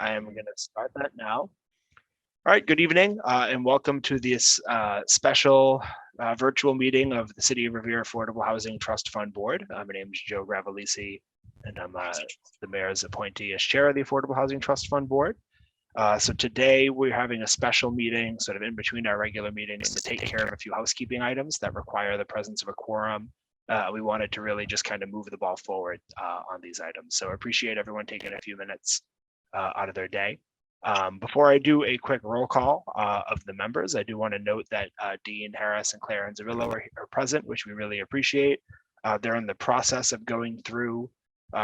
I am going to start that now. All right, good evening and welcome to this special virtual meeting of the City of Revere Affordable Housing Trust Fund Board. My name is Joe Gravelisi and I'm the mayor's appointee as chair of the Affordable Housing Trust Fund Board. So today we're having a special meeting sort of in between our regular meetings to take care of a few housekeeping items that require the presence of a quorum. We wanted to really just kind of move the ball forward on these items. So I appreciate everyone taking a few minutes out of their day. Before I do a quick roll call of the members, I do want to note that Dean Harris and Claire Anzarillo are present, which we really appreciate. They're in the process of going through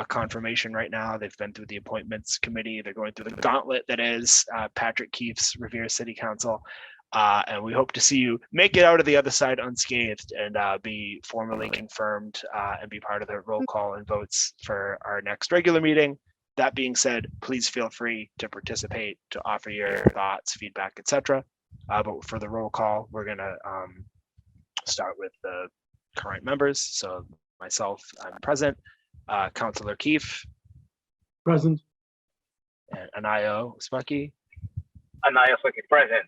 confirmation right now. They've been through the appointments committee. They're going through the gauntlet that is Patrick Keefe's Revere City Council. And we hope to see you make it out of the other side unscathed and be formally confirmed and be part of the roll call and votes for our next regular meeting. That being said, please feel free to participate, to offer your thoughts, feedback, etc. But for the roll call, we're going to start with the current members. So myself, I'm present. Councillor Keefe. Present. And Anayo Spucky. Anayo Spucky, present.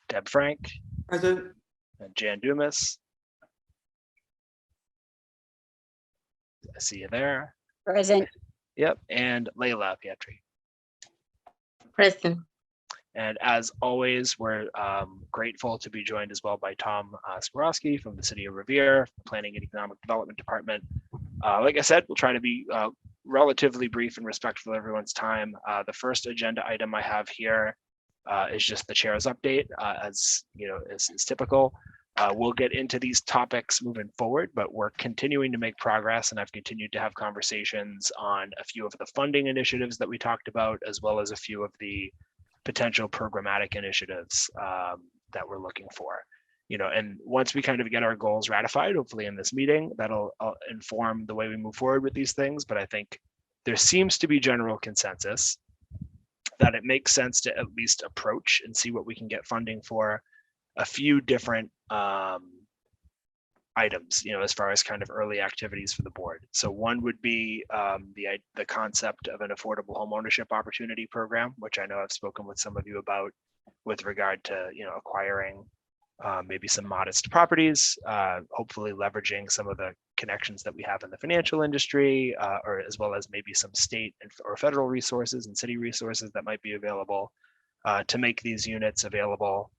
Deb Frank. Present. And Jan Dumas. I see you there. Present. Yep, and Layla Pietri. Present. And as always, we're grateful to be joined as well by Tom Skorowski from the City of Revere, Planning and Economic Development Department. Like I said, we'll try to be relatively brief and respectful of everyone's time. The first agenda item I have here is just the chair's update, as you know, is typical. We'll get into these topics moving forward, but we're continuing to make progress, and I've continued to have conversations on a few of the funding initiatives that we talked about, as well as a few of the potential programmatic initiatives that we're looking for. You know, and once we kind of get our goals ratified, hopefully in this meeting, that'll inform the way we move forward with these things. But I think there seems to be general consensus that it makes sense to at least approach and see what we can get funding for a few different items, you know, as far as kind of early activities for the board. So one would be the concept of an affordable home ownership opportunity program, which I know I've spoken with some of you about with regard to, you know, acquiring maybe some modest properties, hopefully leveraging some of the connections that we have in the financial industry, or as well as maybe some state or federal resources and city resources that might be available to make these units available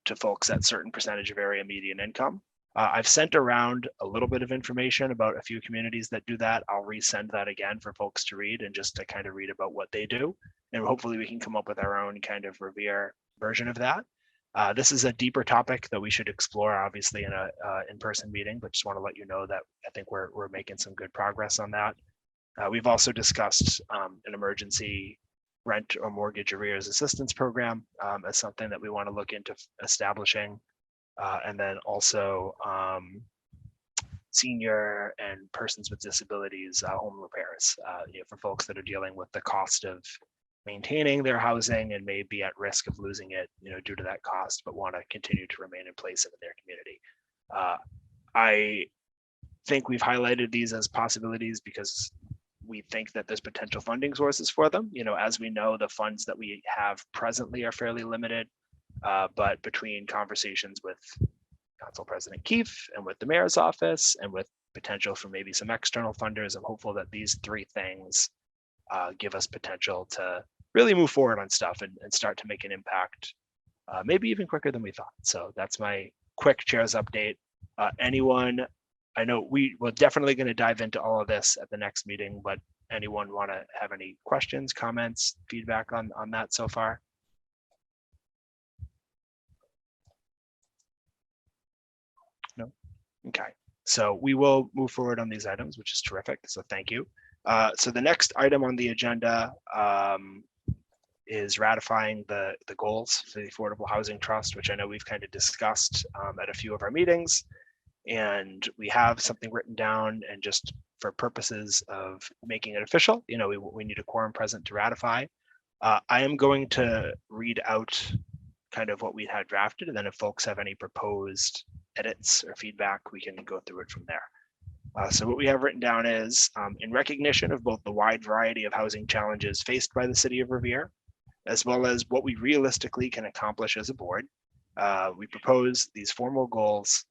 to folks at certain percentage of area median income. I've sent around a little bit of information about a few communities that do that. I'll resend that again for folks to read and just to kind of read about what they do. And hopefully we can come up with our own kind of Revere version of that. This is a deeper topic that we should explore, obviously, in a in-person meeting, but just want to let you know that I think we're making some good progress on that. We've also discussed an emergency rent or mortgage arrears assistance program as something that we want to look into establishing. And then also senior and persons with disabilities home repairs, you know, for folks that are dealing with the cost of maintaining their housing and may be at risk of losing it, you know, due to that cost, but want to continue to remain in place in their community. I think we've highlighted these as possibilities because we think that there's potential funding sources for them. You know, as we know, the funds that we have presently are fairly limited, but between conversations with Council President Keefe and with the mayor's office and with potential for maybe some external funders, I'm hopeful that these three things give us potential to really move forward on stuff and start to make an impact, maybe even quicker than we thought. So that's my quick chair's update. Anyone, I know we're definitely going to dive into all of this at the next meeting, but anyone want to have any questions, comments, feedback on that so far? No? Okay. So we will move forward on these items, which is terrific. So thank you. So the next item on the agenda is ratifying the goals for the Affordable Housing Trust, which I know we've kind of discussed at a few of our meetings. And we have something written down, and just for purposes of making it official, you know, we need a quorum present to ratify. I am going to read out kind of what we had drafted, and then if folks have any proposed edits or feedback, we can go through it from there. So what we have written down is, in recognition of both the wide variety of housing challenges faced by the city of Revere, as well as what we realistically can accomplish as a board, we propose these formal goals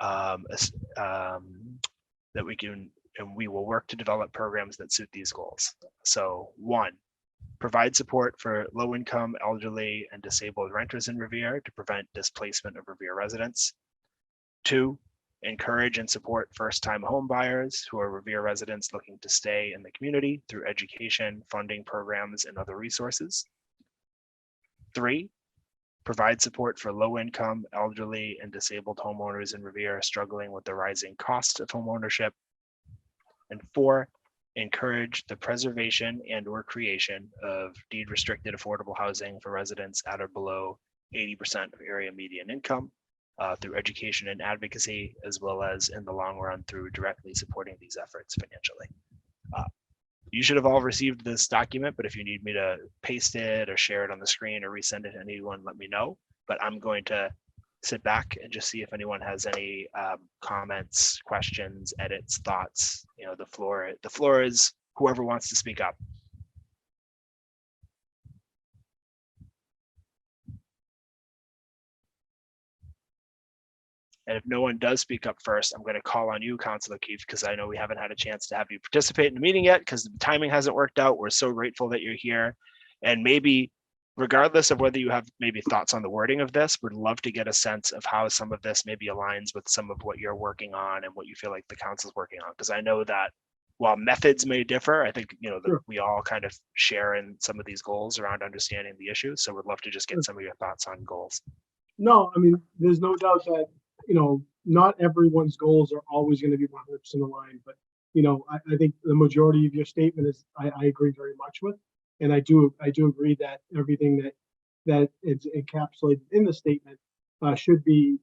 that we can, and we will work to develop programs that suit these goals. So 1, provide support for low-income, elderly, and disabled renters in Revere to prevent displacement of Revere residents. 2, encourage and support first-time home buyers who are Revere residents looking to stay in the community through education, funding programs, and other resources. 3, provide support for low-income, elderly, and disabled homeowners in Revere struggling with the rising cost of homeownership. And 4, encourage the preservation and/or creation of deed-restricted affordable housing for residents at or below 80% of area median income through education and advocacy, as well as in the long run through directly supporting these efforts financially. You should have all received this document, but if you need me to paste it or share it on the screen or resend it to anyone, let me know. But I'm going to sit back and just see if anyone has any comments, questions, edits, thoughts. You know, the floor is whoever wants to speak up. And if no one does speak up first, I'm going to call on you, Councilor Keefe, because I know we haven't had a chance to have you participate in the meeting yet because the timing hasn't worked out. We're so grateful that you're here. And maybe regardless of whether you have maybe thoughts on the wording of this, would love to get a sense of how some of this maybe aligns with some of what you're working on and what you feel like the council's working on. Because I know that while methods may differ, I think, you know, that we all kind of share in some of these goals around understanding the issue. So we'd love to just get some of your thoughts on goals. No, I mean, there's no doubt that, you know, not everyone's goals are always going to be 100% aligned, but, you know, I think the majority of your statement is, I agree very much with. And I do agree that everything that is encapsulated in the statement should be,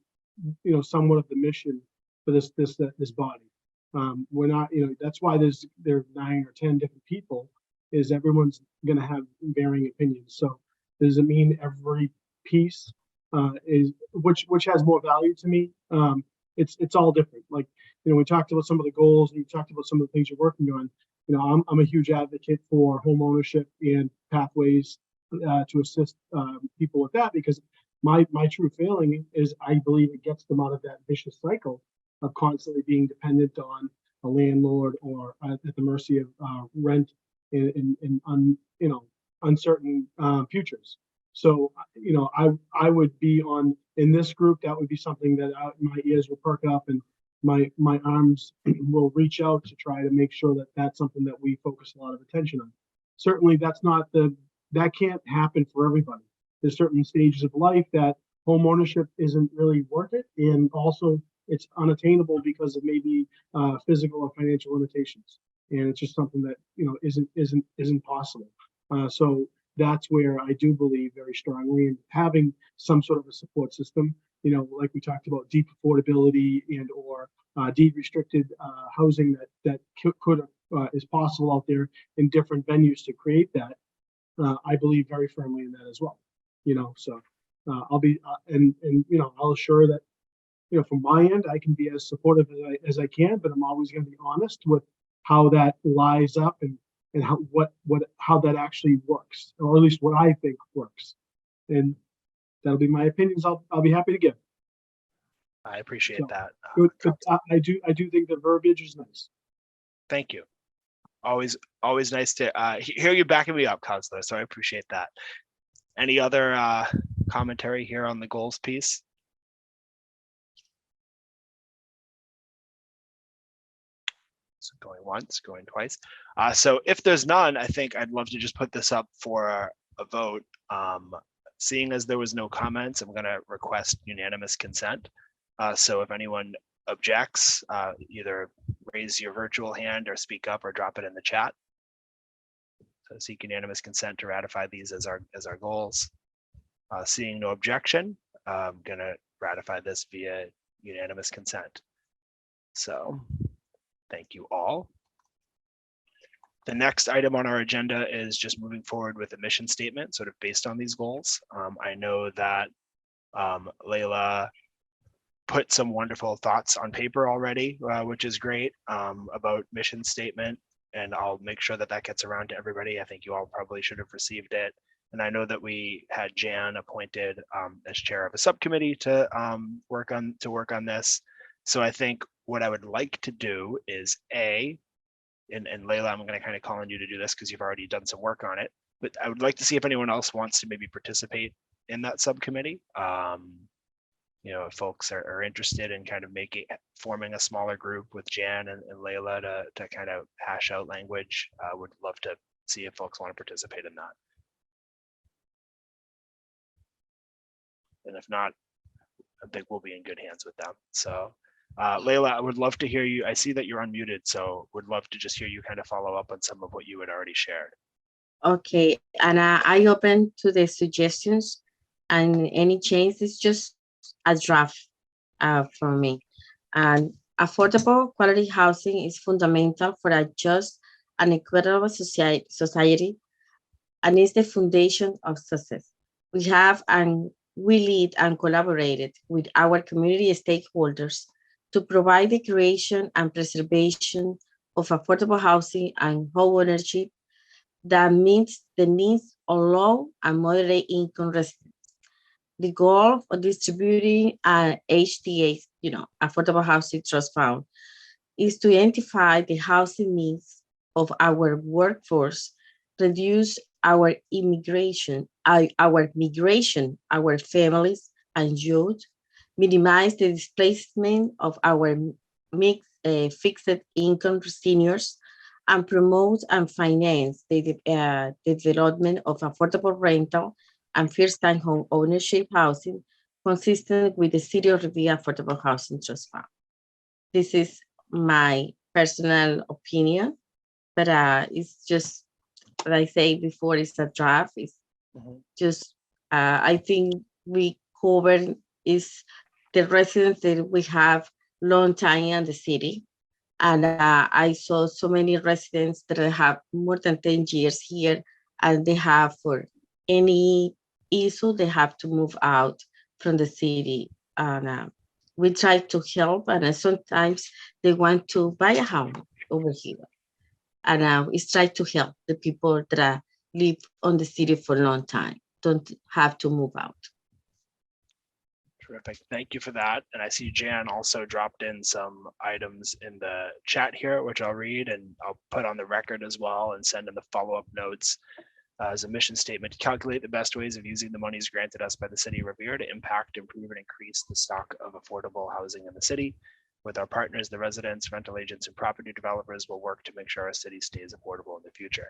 you know, somewhat of the mission for this body. We're not, you know, that's why there are 9 or 10 different people, is everyone's going to have varying opinions. So does it mean every piece is which has more value to me? It's all different. Like, you know, we talked about some of the goals and we talked about some of the things you're working on. You know, I'm a huge advocate for home ownership and pathways to assist people with that, because my true feeling is I believe it gets them out of that vicious cycle of constantly being dependent on a landlord or at the mercy of rent in you know, uncertain futures. So, you know, I would be in this group. That would be something that my ears will perk up and my arms will reach out to try to make sure that that's something that we focus a lot of attention on. Certainly that can't happen for everybody. There's certain stages of life that home ownership isn't really worth it. And also it's unattainable because of maybe physical or financial limitations. And it's just something that, you know, isn't possible. So that's where I do believe very strongly in having some sort of a support system, you know, like we talked about, deep affordability and or deed restricted housing that could is possible out there in different venues to create that. I believe very firmly in that as well, you know, so I'll be and you know, I'll assure that, you know, from my end, I can be as supportive as I can, but I'm always going to be honest with how that lies up and how that actually works, or at least what I think works. And that'll be my opinions. I'll be happy to give. I appreciate that. But I do think the verbiage is nice. Thank you. Always nice to hear you backing me up, Counselor. So I appreciate that. Any other commentary here on the goals piece? So going once, going twice. So if there's none, I think I'd love to just put this up for a vote. Seeing as there was no comments, I'm going to request unanimous consent. So if anyone objects, either raise your virtual hand or speak up or drop it in the chat. So seek unanimous consent to ratify these as our goals. Seeing no objection, I'm going to ratify this via unanimous consent. So thank you all. The next item on our agenda is just moving forward with a mission statement, sort of based on these goals. I know that Layla put some wonderful thoughts on paper already, which is great, about mission statement. And I'll make sure that that gets around to everybody. I think you all probably should have received it. And I know that we had Jan appointed as chair of a subcommittee to work on this. So I think what I would like to do is and Layla, I'm going to kind of call on you to do this because you've already done some work on it. But I would like to see if anyone else wants to maybe participate in that subcommittee. If folks are interested in kind of forming a smaller group with Jan and Layla to kind of hash out language, I would love to see if folks want to participate in that. And if not, I think we'll be in good hands with them. So Layla, I would love to hear you. I see that you're unmuted, so would love to just hear you kind of follow up on some of what you had already shared. Okay, and I open to the suggestions and any changes, just a draft for me. And affordable quality housing is fundamental for a just and equitable society and is the foundation of success. We lead and collaborated with our community stakeholders to provide the creation and preservation of affordable housing and home ownership that meets the needs of low and moderate income residents. The goal of distributing HTA, Affordable Housing Trust Fund, is to identify the housing needs of our workforce, reduce our migration, our families and youth, minimize the displacement of our fixed income seniors, and promote and finance the development of affordable rental and first-time home ownership housing consistent with the City of Revere Affordable Housing Trust Fund. This is my personal opinion, but it's just, like I say before, it's a draft. It's just, I think we covered is the residents that we have long time in the city. And I saw so many residents that have more than 10 years here, and they have, for any issue, they have to move out from the city. And we try to help, and sometimes they want to buy a home over here. And we try to help the people that live on the city for a long time, don't have to move out. Terrific. Thank you for that. And I see Jan also dropped in some items in the chat here, which I'll read and I'll put on the record as well and send in the follow-up notes as a mission statement to calculate the best ways of using the monies granted us by the City of Revere to impact, improve, and increase the stock of affordable housing in the city. With our partners, the residents, rental agents, and property developers will work to make sure our city stays affordable in the future.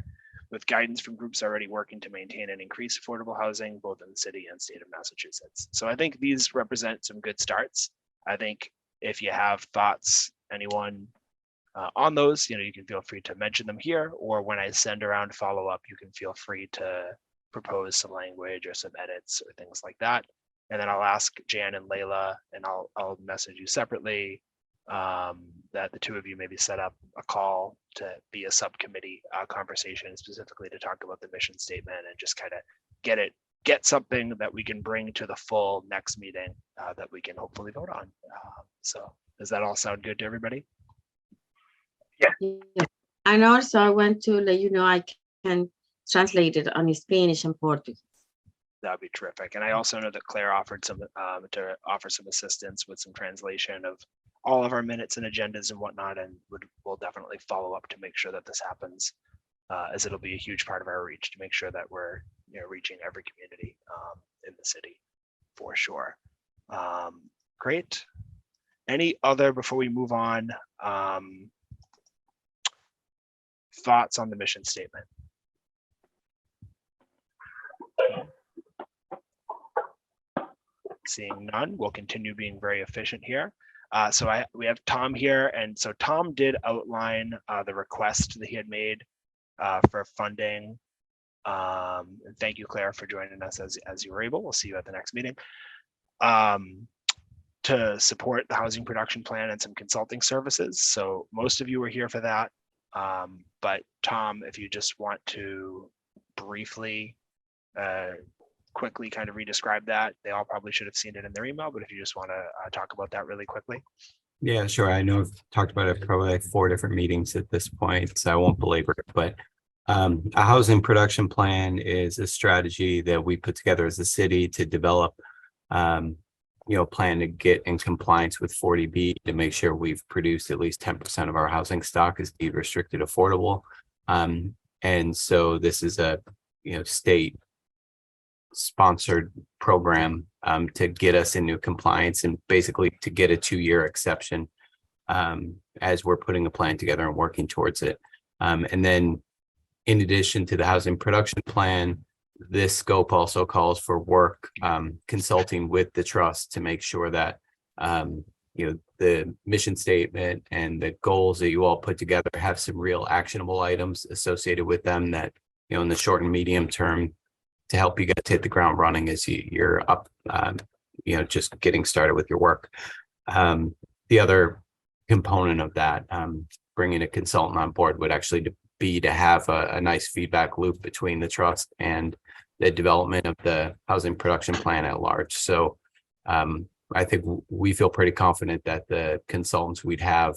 With guidance from groups already working to maintain and increase affordable housing, both in the city and state of Massachusetts. So I think these represent some good starts. I think if you have thoughts, anyone on those, you can feel free to mention them here, or when I send around follow-up, you can feel free to propose some language or some edits or things like that. And then I'll ask Jan and Layla, and I'll message you separately that the two of you maybe set up a call to be a subcommittee conversation specifically to talk about the mission statement and just kind of get something that we can bring to the full next meeting that we can hopefully vote on. So does that all sound good to everybody? Yeah. And also I want to let you know I can translate it on Spanish and Portuguese. That'd be terrific. And I also know that Claire offered to offer some assistance with some translation of all of our minutes and agendas and whatnot, and we'll definitely follow up to make sure that this happens, as it'll be a huge part of our reach to make sure that we're reaching every community in the city for sure. Great. Any other, before we move on, thoughts on the mission statement? Seeing none, we'll continue being very efficient here. So we have Tom here, and so Tom did outline the request that he had made for funding. And thank you, Claire, for joining us as you were able. We'll see you at the next meeting. To support the housing production plan and some consulting services. So most of you were here for that. But Tom, if you just want to briefly quickly kind of re-describe that? They all probably should have seen it in their email, but if you just want to talk about that really quickly. Yeah, sure. I know I've talked about it probably like 4 different meetings at this point, so I won't belabor it, but a housing production plan is a strategy that we put together as a city to develop, plan to get in compliance with 40B to make sure we've produced at least 10% of our housing stock as deed restricted affordable. And so this is a, state sponsored program to get us into compliance and basically to get a 2-year exception as we're putting a plan together and working towards it. And then in addition to the housing production plan, this scope also calls for work consulting with the trust to make sure that the mission statement and the goals that you all put together have some real actionable items associated with them that, in the short and medium term to help you guys hit the ground running as you're up, just getting started with your work. The other component of that, bringing a consultant on board would actually be to have a nice feedback loop between the trust and the development of the housing production plan at large. So I think we feel pretty confident that the consultants we'd have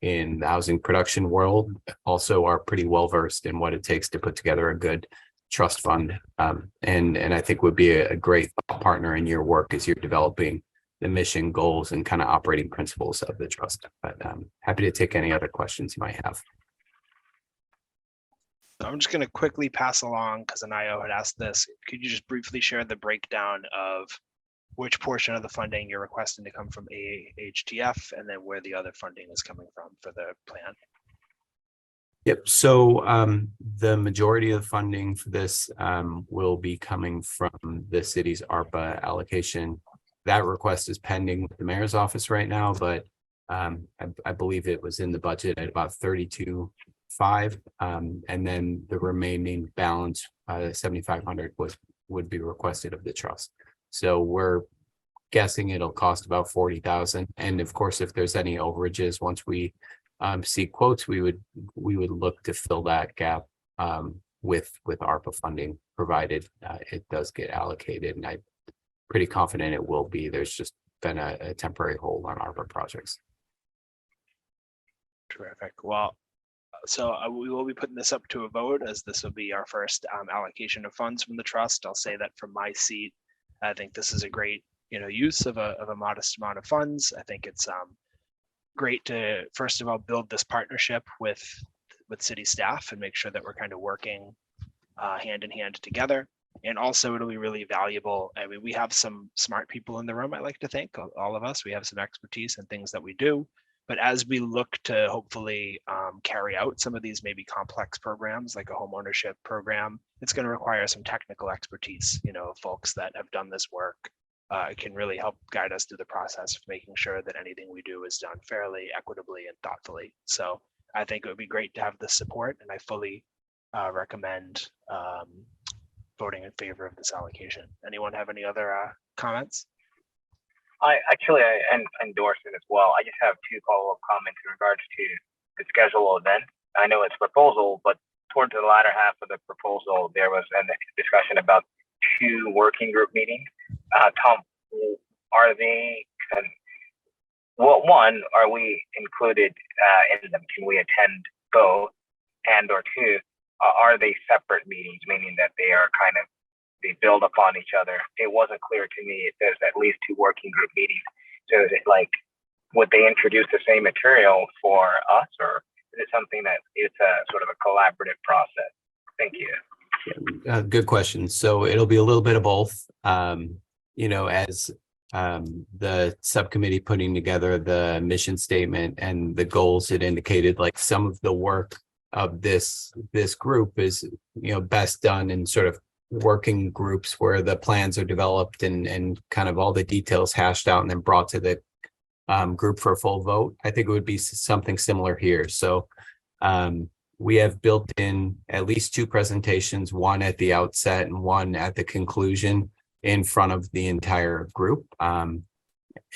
in the housing production world also are pretty well versed in what it takes to put together a good trust fund. And I think would be a great partner in your work as you're developing the mission, goals, and kind of operating principles of the trust. But happy to take any other questions you might have. I'm just going to quickly pass along because Anayo had asked this. Could you just briefly share the breakdown of which portion of the funding you're requesting to come from AHTF and then where the other funding is coming from for the plan? Yep. So the majority of the funding for this will be coming from the city's ARPA allocation. That request is pending with the mayor's office right now, but I believe it was in the budget at about 32.5, and then the remaining balance, 7,500, would be requested of the trust. So we're guessing it'll cost about 40,000, and of course, if there's any overages, once we see quotes, we would look to fill that gap with ARPA funding, provided it does get allocated, and I'm pretty confident it will be. There's just been a temporary hold on ARPA projects. Terrific. Well, so we will be putting this up to a vote as this will be our first allocation of funds from the trust. I'll say that from my seat, I think this is a great, use of a modest amount of funds. I think it's great to, first of all, build this partnership with city staff and make sure that we're kind of working hand in hand together. And also it'll be really valuable. I mean, we have some smart people in the room, I like to think, all of us, we have some expertise in things that we do. But as we look to hopefully carry out some of these maybe complex programs like a home ownership program, it's going to require some technical expertise. Folks that have done this work can really help guide us through the process of making sure that anything we do is done fairly, equitably, and thoughtfully. So I think it would be great to have the support, and I fully recommend voting in favor of this allocation. Anyone have any other comments? I endorse it as well. I just have 2 follow-up comments in regards to the schedule event. I know it's a proposal, but towards the latter half of the proposal, there was a discussion about 2 working group meetings. Tom, are they, one, are we included in them? Can we attend both? And or 2, are they separate meetings, meaning that they are they build upon each other? It wasn't clear to me if there's at least 2 working group meetings. So is it would they introduce the same material for us, or is it something that it's a sort of a collaborative process? Thank you. Good question. So it'll be a little bit of both. As the subcommittee putting together the mission statement and the goals, it indicated some of the work of this group is best done in sort of working groups where the plans are developed and kind of all the details hashed out and then brought to the group for a full vote. I think it would be something similar here. So we have built in at least 2 presentations, one at the outset and one at the conclusion in front of the entire group.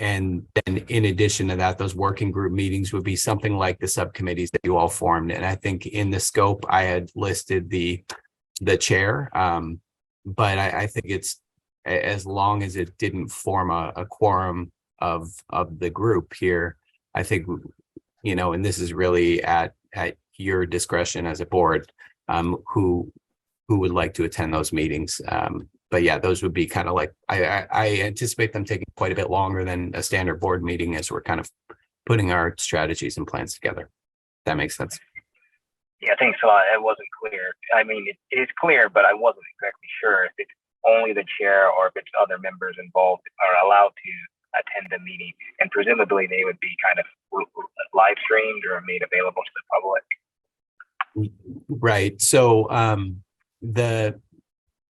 And then in addition to that, those working group meetings would be something like the subcommittees that you all formed. And I think in the scope, I had listed the chair, but I think it's as long as it didn't form a quorum of the group here, I think, you know, and this is really at your discretion as a board, who would like to attend those meetings. But yeah, those would be kind of like, I anticipate them taking quite a bit longer than a standard board meeting as we're kind of putting our strategies and plans together. That makes sense. Yeah, thanks a lot. It wasn't clear. I mean, it is clear, but I wasn't exactly sure if it's only the chair or if it's other members involved are allowed to attend the meeting. And presumably they would be kind of live streamed or made available to the public. Right. So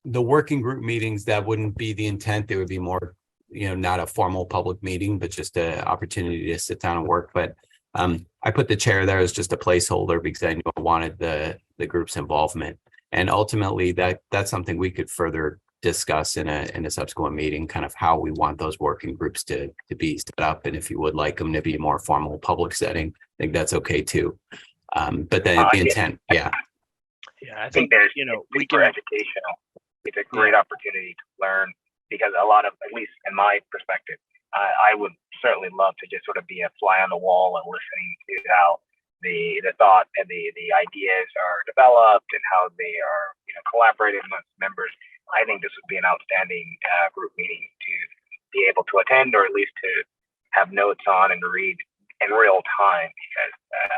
the working group meetings, that wouldn't be the intent. They would be more, you know, not a formal public meeting, but just an opportunity to sit down and work. But I put the chair there as just a placeholder because I knew I wanted the group's involvement. And ultimately that's something we could further discuss in a subsequent meeting, kind of how we want those working groups to be set up. And if you would like them to be a more formal public setting, I think that's okay too. But then the intent, yeah. Yeah, I I think, think there's, you know, it's we super can, educational. It's a great opportunity to learn because a lot of, at least in my perspective, I would certainly love to just sort of be a fly on the wall and listening to how the thought and the ideas are developed and how they are, you know, collaborating amongst members. I think this would be an outstanding group meeting to be able to attend, or at least to have notes on and read in real time, because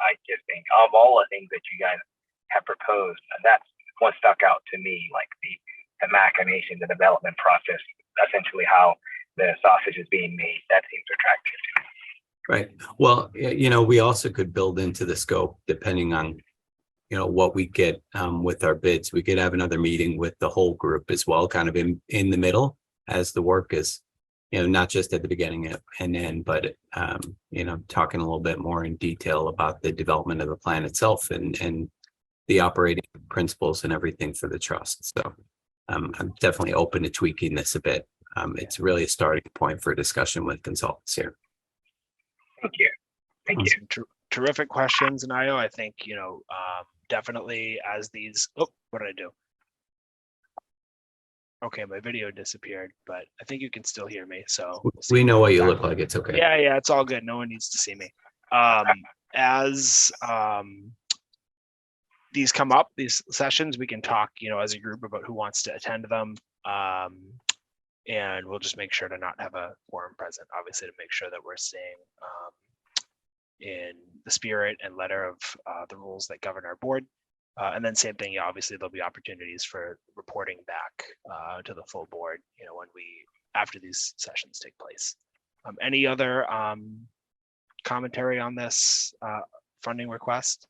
I just think of all the things that you guys have proposed, that's what stuck out to me, like the machination, the development process, essentially how the sausage is being made. That seems attractive to me. Right. Well, you know, we also could build into the scope depending on, you know, what we get with our bids. We could have another meeting with the whole group as well, kind of in the middle as the work is, you know, not just at the beginning and end, but, you know, talking a little bit more in detail about the development of the plan itself and the operating principles and everything for the trust. So I'm definitely open to tweaking this a bit. It's really a starting point for a discussion with consultants here. Thank you. Thank you. some terrific questions, Nayo. I think, you know, definitely as these, oh, what did I do? Okay, my video disappeared, but I think you can still hear me. So we'll see. We know what you look like. It's okay. Yeah, it's all good. No one needs to see me. As these come up, these sessions, we can talk, you know, as a group about who wants to attend them. And we'll just make sure to not have a quorum present, obviously, to make sure that we're staying in the spirit and letter of the rules that govern our board. And then same thing, yeah, obviously there'll be opportunities for reporting back to the full board, you know, after these sessions take place. Any other commentary on this funding request?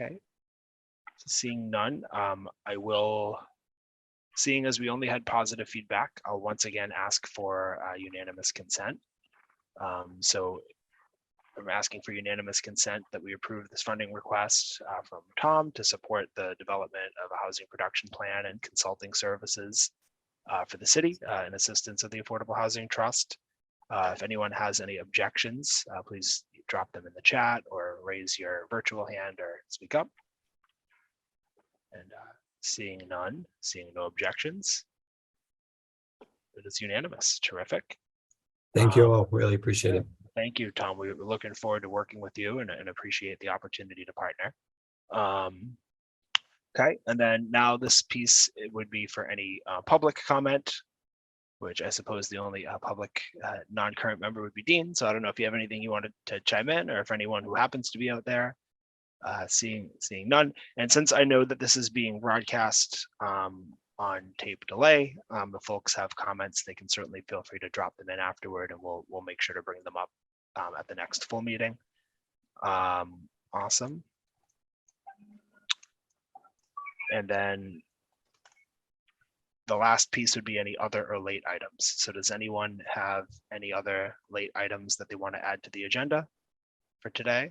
Okay, so seeing none, seeing as we only had positive feedback, I'll once again ask for unanimous consent. So I'm asking for unanimous consent that we approve this funding request from Tom to support the development of a housing production plan and consulting services for the city in assistance of the Affordable Housing Trust. If anyone has any objections, please drop them in the chat or raise your virtual hand or speak up. And seeing none, seeing no objections, it is unanimous. Terrific. Thank you all. Really appreciate it. Thank you, Tom. We're looking forward to working with you and appreciate the opportunity to partner. Okay, and then now this piece, it would be for any public comment, which I suppose the only public non-current member would be Dean. So I don't know if you have anything you wanted to chime in, or if anyone who happens to be out there, seeing none. And since I know that this is being broadcast on tape delay, if folks have comments, they can certainly feel free to drop them in afterward, and we'll make sure to bring them up at the next full meeting. Awesome. And then the last piece would be any other or late items. So does anyone have any other late items that they want to add to the agenda for today?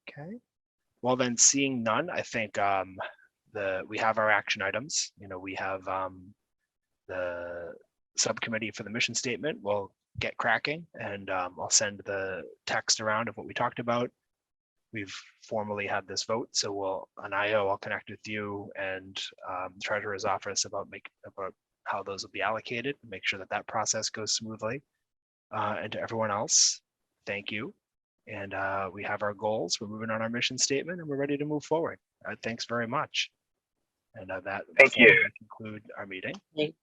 Okay. Well, then seeing none, I think we have our action items. You know, we have the subcommittee for the mission statement. We'll get cracking, and I'll send the text around of what we talked about. we've formally had this vote. So we'll, Anaya, I'll connect with you and Treasurer's Office about how those will be allocated, make sure that that process goes smoothly. And to everyone else, thank you. And we have our goals. We're moving on our mission statement and we're ready to move forward. Thanks very much. And that Thank you. conclude our meeting. Thank